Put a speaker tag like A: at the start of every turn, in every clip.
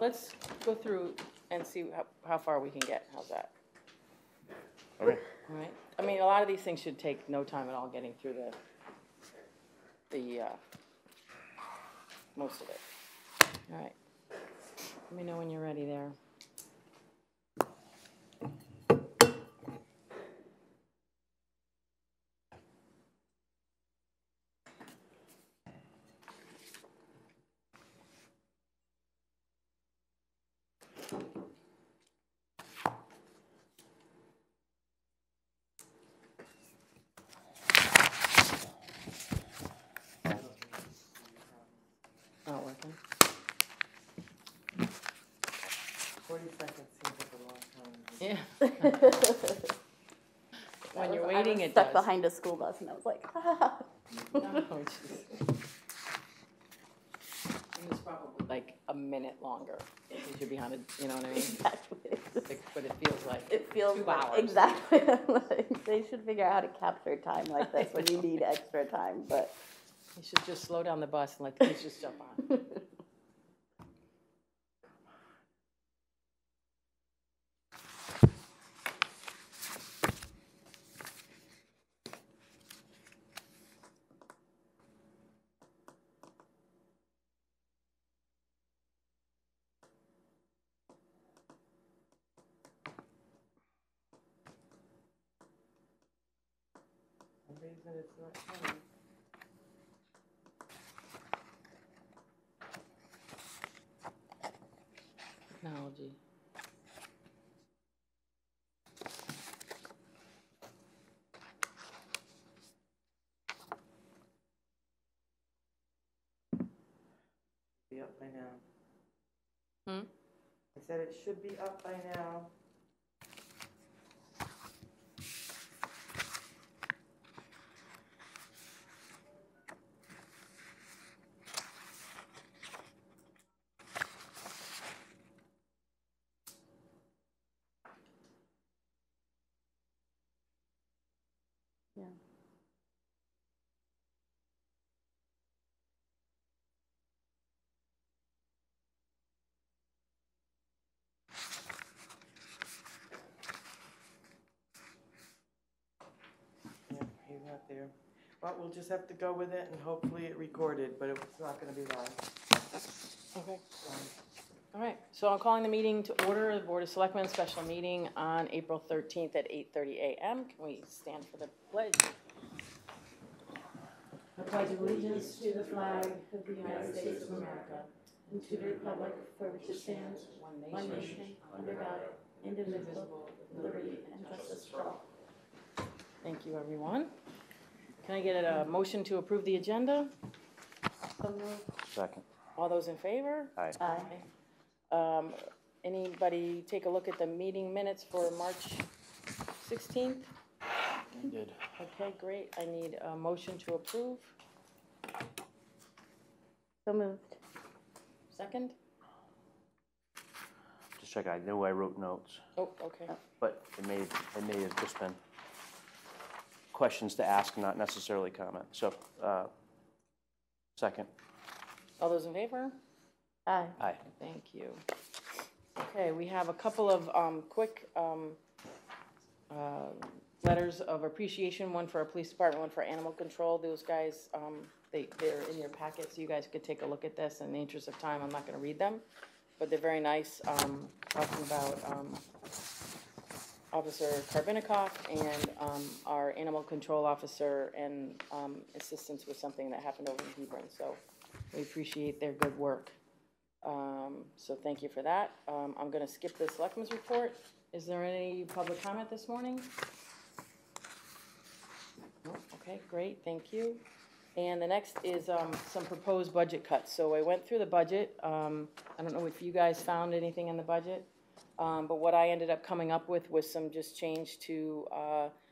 A: let's go through and see how far we can get. How's that?
B: Okay.
A: All right. I mean, a lot of these things should take no time at all getting through the most of it. All right. Let me know when you're ready there. Not working.
C: 40 seconds seems like a long time.
A: Yeah. When you're waiting,
D: I was
A: it
D: stuck
A: does.
D: behind a school bus, and I was like, ah.
A: Oh, jeez. And it's probably like a minute longer because you're behind it, you know what I mean?
D: Exactly.
A: But it feels like
D: It feels
A: 2
D: like,
A: hours.
D: exactly. Like, they should figure out how to capture time like this when you need extra time, but.
A: You should just slow down the bus and let the kids just jump on.
C: For some reason it's not coming.
A: Technology.
C: Be up by now.
A: Hmm?
C: I said it should be up by now.
D: Yeah.
C: Yeah, he's not there. Well, we'll just have to go with it and hopefully it recorded, but it's not gonna be live.
A: Okay. All right. So I'm calling the meeting to order, the Board of Selectmen special meeting on April 13th at 8:30 a.m. Can we stand for the pledge? I pledge allegiance to the flag of the United States of America and to the republic for which it stands, one nation, under God, indivisible, with liberty and justice for all. Thank you, everyone. Can I get a motion to approve the agenda?
B: Second.
A: All those in favor?
B: Aye.
D: Aye.
A: Anybody take a look at the meeting minutes for March 16th?
B: I did.
A: Okay, great. I need a motion to approve.
D: So moved.
A: Second?
B: Just check. I knew I wrote notes,
A: Oh, okay.
B: but it may have just been questions to ask, not necessarily comment. So, second.
A: All those in favor?
D: Aye.
B: Aye.
A: Thank you. Okay, we have a couple of quick letters of appreciation, one for our police department, one for animal control. Those guys, they're in your packet, so you guys could take a look at this. In the interest of time, I'm not going to read them, but they're very nice, talking about Officer Karbinikoff and our animal control officer and assistance with something that happened over in Hebron. So we appreciate their good work. So thank you for that. I'm going to skip the Selectmen's report. Is there any public comment this morning? No? Okay, great, thank you. And the next is some proposed budget cuts. So I went through the budget. I don't know if you guys found anything in the budget, but what I ended up coming up with was some just change to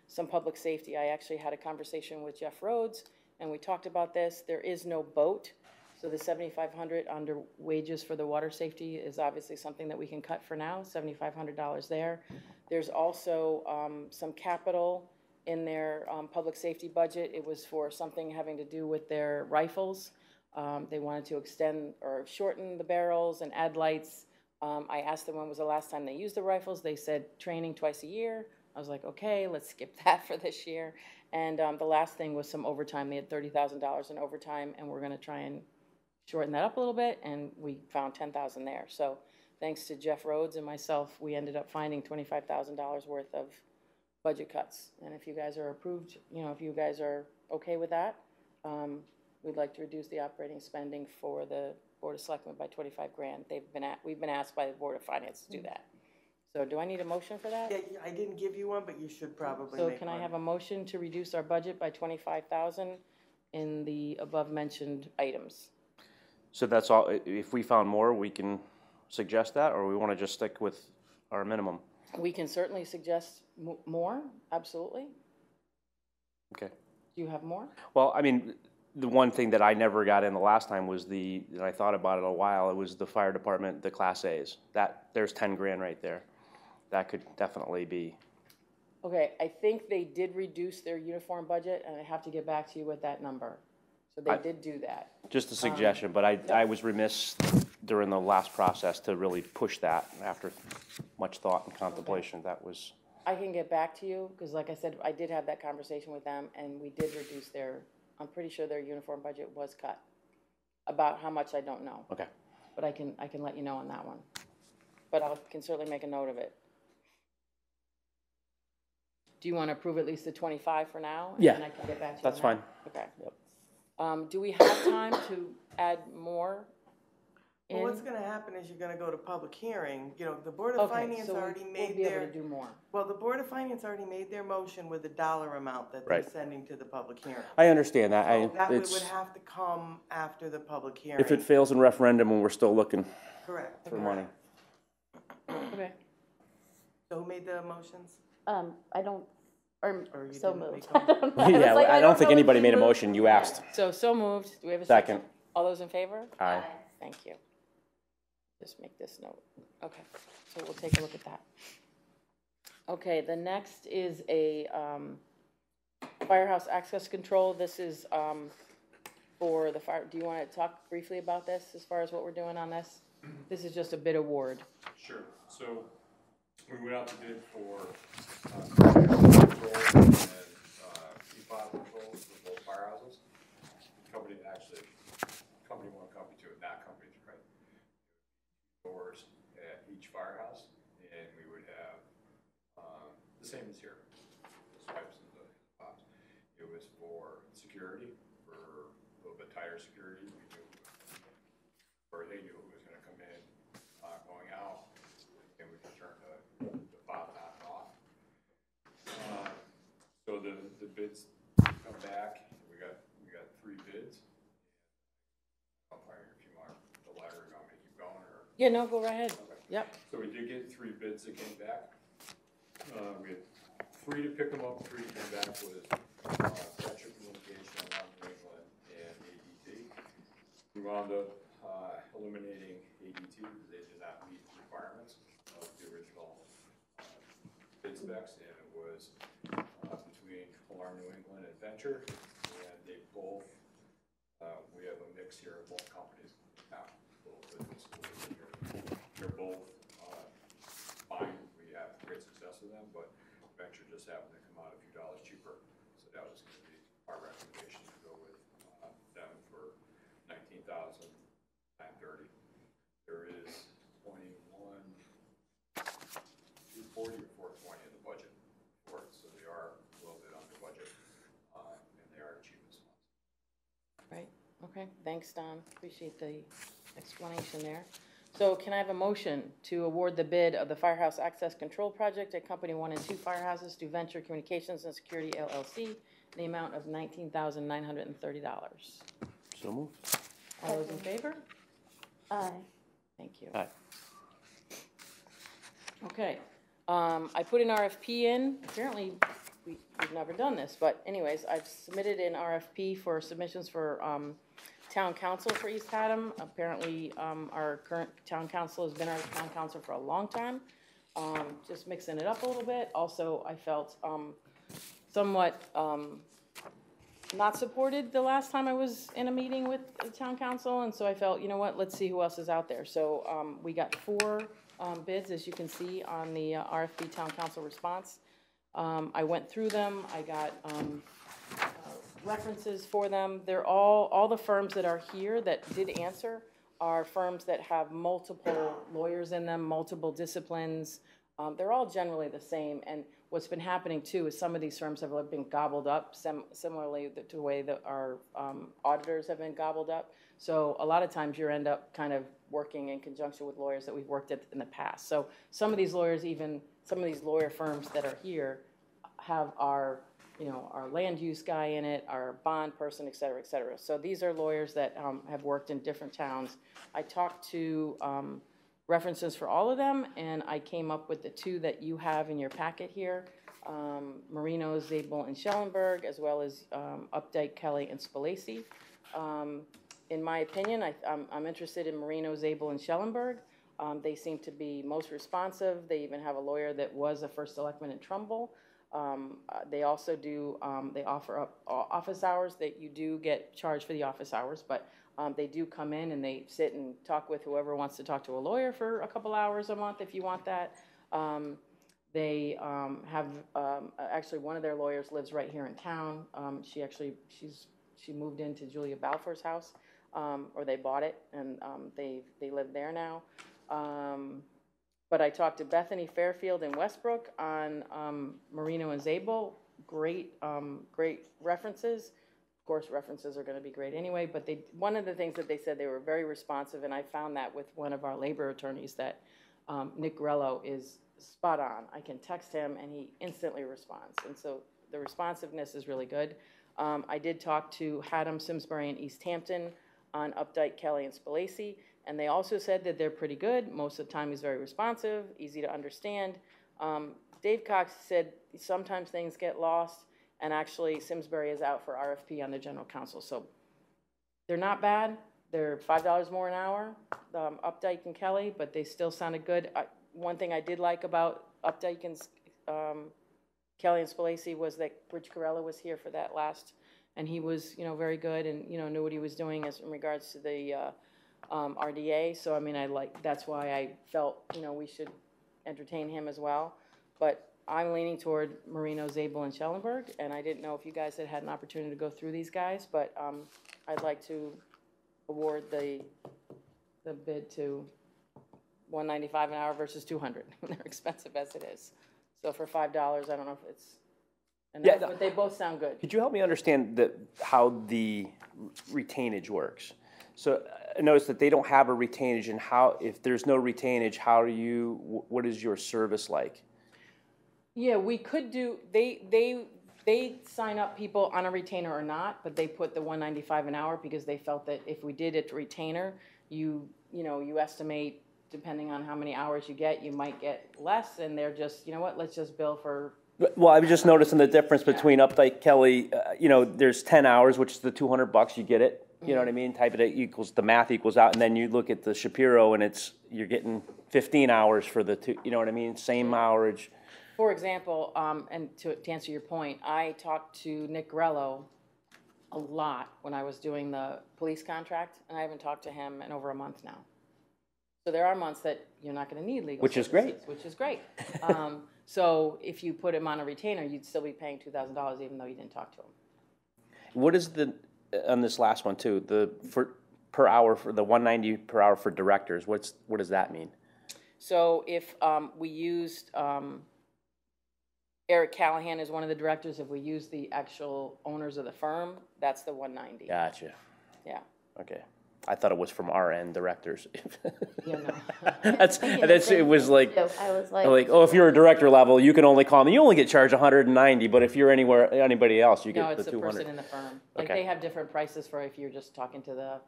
A: some public safety. I actually had a conversation with Jeff Rhodes, and we talked about this. There is no boat. So the $7,500 under wages for the water safety is obviously something that we can cut for now, $7,500 there. There's also some capital in their public safety budget. It was for something having to do with their rifles. They wanted to extend or shorten the barrels and add lights I asked them when was the last time they used the rifles. They said training twice a year. I was like, okay, let's skip that for this year. And the last thing was some overtime. They had $30,000 in overtime, and we're going to try and shorten that up a little bit, and we found $10,000 there. So thanks to Jeff Rhodes and myself, we ended up finding $25,000 worth of budget cuts. And if you guys are approved, you know, if you guys are okay with that, we'd like to reduce the operating spending for the Board of Selectmen by 25 grand. We've been asked by the Board of Finance to do that. So do I need a motion for that?
C: Yeah, I didn't give you one, but you should probably
A: So
C: make
A: can
C: one.
A: I have a motion to reduce our budget by 25,000 in the above mentioned items?
B: So that's all, if we found more, we can suggest that, or we want to just stick with our minimum?
A: We can certainly suggest more, absolutely.
B: Okay.
A: Do you have more?
B: Well, I mean, the one thing that I never got in the last time was and I thought about it a while, it was the fire department, the Class A's. There's 10 grand right there. That could definitely be.
A: Okay, I think they did reduce their uniform budget, and I have to get back to you with that number. So they did do that.
B: Just a suggestion, but I was remiss during the last process to really push that after much thought and contemplation. That was.
A: I can get back to you, because like I said, I did have that conversation with them, and we did reduce I'm pretty sure their uniform budget was cut. About how much, I don't know.
B: Okay.
A: But I can let you know on that one. But I can certainly make a note of it. Do you want to approve at least the 25 for now?
B: Yeah.
A: And I can get back to you
B: That's
A: on
B: fine.
A: that? Okay.
B: Yep.
A: Do we have time to add more in?
C: Well, what's gonna happen is you're gonna go to public hearing, you know, the Board of
A: Okay,
C: Finance
A: so
C: already
A: we'll
C: made
A: be able
C: their,
A: to do more.
C: well, the Board of Finance already made their motion with the dollar amount that they're
B: Right.
C: sending to the public hearing.
B: I understand that.
C: So that would
B: It's,
C: have to come after the public hearing.
B: if it fails in referendum and we're still looking
C: Correct.
B: for money.
A: Okay.
C: So who made the motions?
D: I don't, or
C: Or you
D: so
C: didn't
D: moved.
C: make
D: I don't know.
B: Yeah,
D: was like,
B: I don't think
D: know if
B: anybody
D: you
B: made a
D: moved.
B: motion. You asked.
A: So moved. Do we have a
B: Second.
A: second? All those in favor?
B: Aye.
A: Thank you. Just make this note. Okay, so we'll take a look at that. Okay, the next is a firehouse access control. This is for the fire. Do you want to talk briefly about this as far as what we're doing on this? This is just a bid award.
E: Sure. So we went out to bid for control and P5 controls for both firehouses. Company one, company two, not company three, right? Doors at each firehouse, and we would have the same as here. The swipes and the pops. It was for security, for a little bit tighter security. We knew, or they knew who was going to come in, going out, and we could turn the fob on and off. So the bids come back. We got 3 bids. I'll fire if you want the letter, and I'm going to keep going, or.
A: Yeah, no, go right ahead.
E: Okay.
A: Yep.
E: So we did get 3 bids that came back. We had 3 to pick them up, 3 to come back with Petro Communication, New England, and ADT. We wound up eliminating ADT because they did not meet the requirements of the original bid specs, and it was between Alarm New England and Venture, and they both, we have a mix here of both companies now. They're both fine. We have great success with them, but Venture just happened to come out a few dollars cheaper. So that was going to be our recommendation to go with them for $19,930. There is 240 or 420 in the budget for it, so they are a little bit under budget, and they are cheapest ones.
A: Right, okay, thanks, Don, appreciate the explanation there. So can I have a motion to award the bid of the Firehouse Access Control Project at Company 1 and 2 Firehouses to Venture Communications and Security LLC in the amount of $19,930?
B: So moved.
A: All those in favor?
D: Aye.
A: Thank you.
B: Aye.
A: Okay, I put an RFP in, apparently we've never done this, but anyways, I've submitted an RFP for submissions for town council for East Haddam. Apparently, our current town council has been our town council for a long time. Just mixing it up a little bit. Also, I felt somewhat not supported the last time I was in a meeting with the town council, and so I felt, you know what, let's see who else is out there. So, we got 4, bids, as you can see on the RFP town council response. I went through them, I got, references for them. They're all the firms that are here that did answer are firms that have multiple lawyers in them, multiple disciplines. They're all generally the same, and what's been happening too is some of these firms have been gobbled up, similarly to the way that our auditors have been gobbled up. So a lot of times you end up kind of working in conjunction with lawyers that we've worked at in the past. So some of these lawyers, even some of these lawyer firms that are here, have our, you know, our land use guy in it, our bond person, et cetera, et cetera. So these are lawyers that have worked in different towns. I talked to references for all of them, and I came up with the 2 that you have in your packet here, Marino, Zabel, and Schellenberg, as well as Updike, Kelly, and Spalacy. In my opinion, I'm interested in Marino, Zabel, and Schellenberg. They seem to be most responsive. They even have a lawyer that was a first selectman in Trumbull. They also do, they offer up office hours that you do get charged for the office hours, but they do come in and they sit and talk with whoever wants to talk to a lawyer for a couple hours a month if you want that. They have, actually one of their lawyers lives right here in town. She moved into Julia Balfour's house, or they bought it, and they live there now. But I talked to Bethany Fairfield in Westbrook on Marino and Zabel. Great references. Of course, references are going to be great anyway, but one of the things that they said, they were very responsive, and I found that with one of our labor attorneys, that Nick Grello is spot on. I can text him, and he instantly responds, and so the responsiveness is really good. I did talk to Haddam, Simsbury, and East Hampton on Updike, Kelly, and Spalacy, and they also said that they're pretty good. Most of the time he's very responsive, easy to understand. Dave Cox said sometimes things get lost, and actually Simsbury is out for RFP on the general counsel. So they're not bad. They're $5 more an hour, Updike and Kelly, but they still sounded good. One thing I did like about Updike and Kelly and Spalacy was that Rich Corella was here for that last, and he was, you know, very good, and, you know, knew what he was doing as in regards to the RDA. So I mean, that's why I felt, you know, we should entertain him as well. But I'm leaning toward Marino, Zabel, and Schellenberg, and I didn't know if you guys had an opportunity to go through these guys, but I'd like to award the bid to $195 an hour versus $200. They're expensive as it is. So for $5, I don't know if it's enough, but they both sound good.
B: Could you help me understand how the retainage works? So I noticed that they don't have a retainage, and if there's no retainage, what is your service like?
A: Yeah, we could do, they sign up people on a retainer or not, but they put the $195 an hour because they felt that if we did it retainer, you estimate, depending on how many hours you get, you might get less, and they're just, you know what, let's just bill for.
B: Well, I was just noticing the difference between Updike, Kelly, there's 10 hours, which is the $200, you get it. You know what I mean? Type it equals, the math equals out, and then you look at the Shapiro, and you're getting 15 hours for the two, you know what I mean? Same hourage.
A: For example, and to answer your point, I talked to Nick Grello a lot when I was doing the police contract, and I haven't talked to him in over a month now. So there are months that you're not going to need legal services, which is great. So if you put him on a retainer, you'd still be paying $2,000 even though you didn't talk to him.
B: What is on this last one too, per hour for the $190 per hour for directors, what does that mean?
A: So if we used Eric Callahan as one of the directors, if we use the actual owners of the firm, that's the $190.
B: Gotcha.
A: Yeah.
B: Okay. I thought it was from our end, directors.
A: Yeah, no.
B: It was like,
D: I was like,
B: oh, if you're a director level, you can only call me. You only get charged $190, but if you're anybody else, you get the $200.
A: No, it's the person in the firm. Like
B: Okay.
A: they have different prices for if you're just talking to the.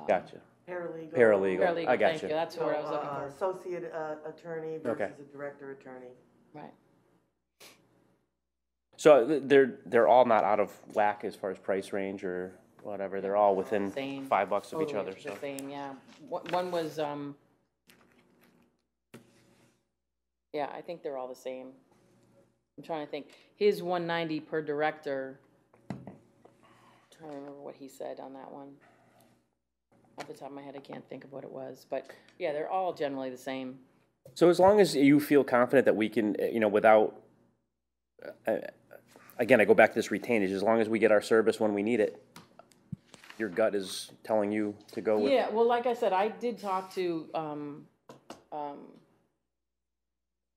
B: Gotcha.
C: Paralegal.
B: I got
A: Thank
B: you.
A: you. That's what I was looking for.
C: Associate attorney versus a director attorney.
A: Right.
B: So they're all not out of whack as far as price range or whatever. They're all within
A: Same.
B: $5 of
A: Totally,
B: each other.
A: it's
B: So
A: the same, yeah. One was, yeah, I think they're all the same. I'm trying to think. His $190 per director trying to remember what he said on that one. Off the top of my head, I can't think of what it was, but yeah, they're all generally the same.
B: So as long as you feel confident that we can, without, again, I go back to this retainage, as long as we get our service when we need it, your gut is telling you to go with.
A: Yeah, well, like I said, I did talk to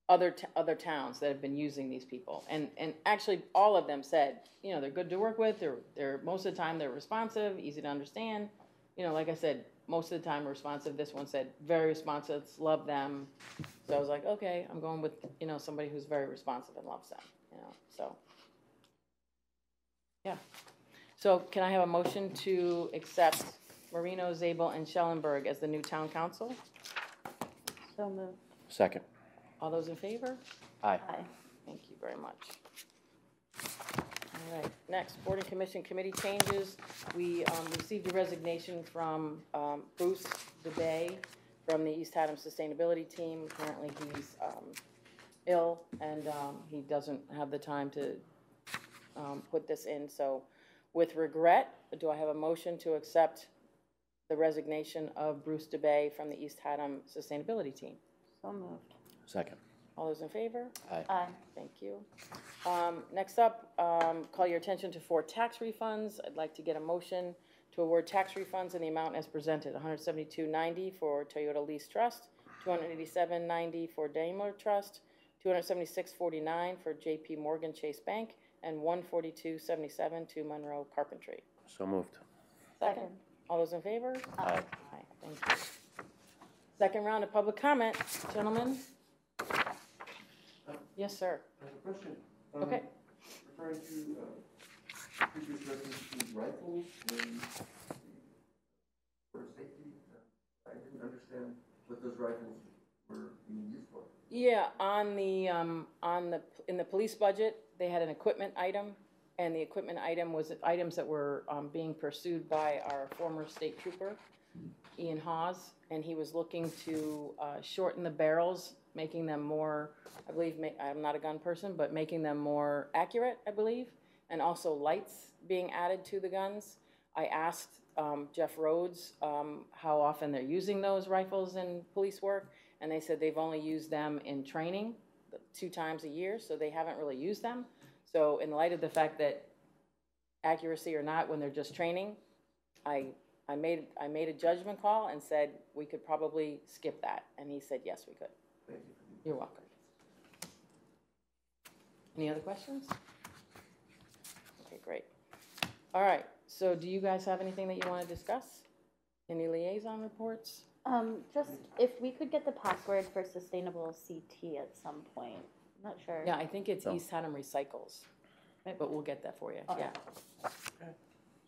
A: other towns that have been using these people, and actually all of them said, they're good to work with. They're most of the time they're responsive, easy to understand. Like I said, most of the time responsive. This one said very responsive, love them. So I was like, okay, I'm going with somebody who's very responsive and loves them. So yeah. So can I have a motion to accept Marino, Zabel, and Schellenberg as the new town council?
D: So moved.
B: Second.
A: All those in favor?
B: Aye.
D: Aye.
A: Thank you very much. All right, next, Board and Commission committee changes. We received a resignation from Bruce DeBay from the East Haddam Sustainability Team. Apparently he's ill and he doesn't have the time to put this in. So with regret, do I have a motion to accept the resignation of Bruce DeBay from the East Haddam Sustainability Team?
D: So moved.
B: Second.
A: All those in favor?
B: Aye.
D: Aye.
A: Thank you. Next up, call your attention to 4 tax refunds. I'd like to get a motion to award tax refunds in the amount as presented. $172.90 for Toyota Lease Trust, $287.90 for Daimler Trust, $276.49 for J.P. Morgan Chase Bank, and $142.77 to Monroe Carpentry.
B: So moved.
A: Second. All those in favor?
B: Aye.
A: Aye. Thank you. Second round of public comment, gentlemen. Yes, sir.
F: I have a question.
A: Okay.
F: Referring to previous reference to rifles and for safety, I didn't understand what those rifles were being used for.
A: Yeah, in the police budget, they had an equipment item, and the equipment item was items that were being pursued by our former state trooper, Ian Hawes, and he was looking to shorten the barrels, making them more, I believe, I'm not a gun person, but making them more accurate, I believe, and also lights being added to the guns. I asked Jeff Rhodes how often they're using those rifles in police work, and they said they've only used them in training 2 times a year, so they haven't really used them. So in light of the fact that accuracy or not, when they're just training, I made a judgment call and said we could probably skip that, and he said yes, we could.
F: Thank you.
A: You're welcome. Any other questions? Okay, great. All right, so do you guys have anything that you want to discuss? Any liaison reports?
D: Just if we could get the password for sustainable CT at some point. I'm not sure.
A: Yeah, I think it's
B: So-
A: East Haddam Recycles, but we'll get that for you,
D: Okay.
A: yeah.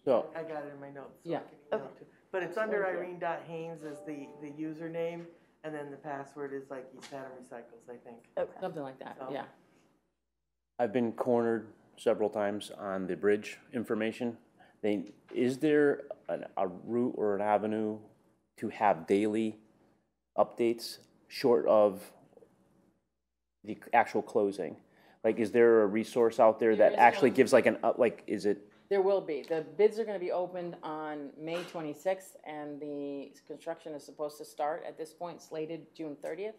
B: So,
C: I got it in my notes. So
A: Yeah.
C: I can email it to- But it's under Irene.Haynes as the username, and then the password is like East Haddam Recycles, I think.
D: Okay.
A: Something like that,
C: So-
A: yeah.
B: I've been cornered several times on the bridge information. Is there a route or an avenue to have daily updates short of the actual closing? Like, is there a resource out there
A: There
B: that
A: is
B: actually
A: one.
B: gives like is it?
A: There will be. The bids are going to be opened on May 26th, and the construction is supposed to start at this point, slated June 30th.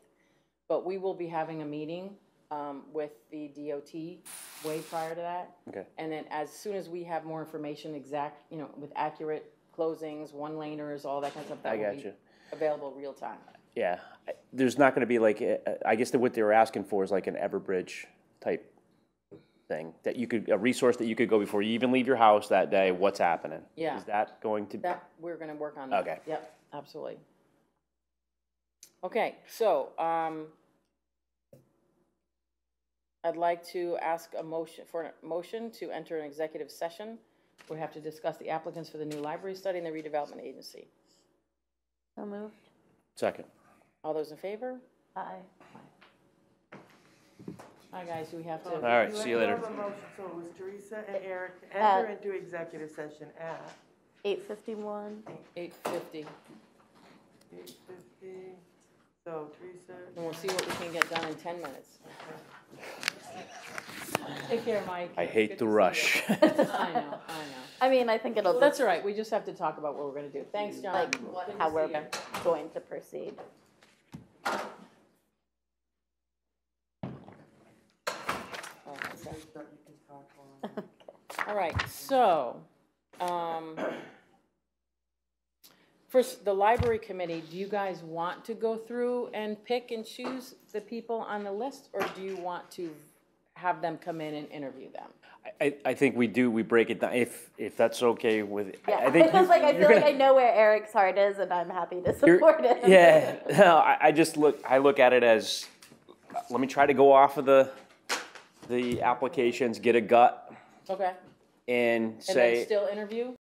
A: But we will be having a meeting with the DOT way prior to that.
B: Okay.
A: And then as soon as we have more information, with accurate closings, one-laners, all that kind of stuff, that
B: I
A: will
B: got
A: be
B: you.
A: available real time.
B: Yeah, there's not going to be like, I guess that what they were asking for is like an Everbridge type thing, that a resource that you could go before you even leave your house that day, what's happening.
A: Yeah.
B: Is that going to?
A: That, we're going to work on that.
B: Okay.
A: Yep, absolutely. Okay, so, I'd like to ask a motion to enter an executive session. We have to discuss the applicants for the new library study and the redevelopment agency.
D: So moved.
B: Second.
A: All those in favor?
D: Aye.
A: Hi, guys, do we have to?
C: So
B: All right,
C: you
B: see you
C: have
B: later.
C: a motion, so it was Teresa and Eric to enter into executive session at
D: 8:51.
A: 8:50,
C: 8:50. So Teresa.
A: and we'll see what we can get done in 10 minutes. Take care, Mike.
B: I hate
A: Good
B: the
A: to see
B: rush.
A: you. I know.
D: I mean, I think it'll
A: Well,
D: just,
A: that's all right, we just have to talk about what we're gonna do. Thanks, John.
D: like,
A: Good to
D: how
A: see
D: we're
A: ya.
D: going to proceed.
A: Oh, okay.
C: So you can talk on.
A: All right, so, first, the library committee, do you guys want to go through and pick and choose the people on the list? Or do you want to have them come in and interview them?
B: I think we do, we break it down, if that's okay with,
D: Yeah,
B: I think.
D: because like, I
B: you're
D: feel like
B: gonna-
D: I know where Eric's heart is, and I'm happy to
B: you're-
D: support him.
B: Yeah, no, I look at it as, let me try to go off of the applications, get a gut,
A: Okay,
B: and
A: and then
B: say.
A: still interview?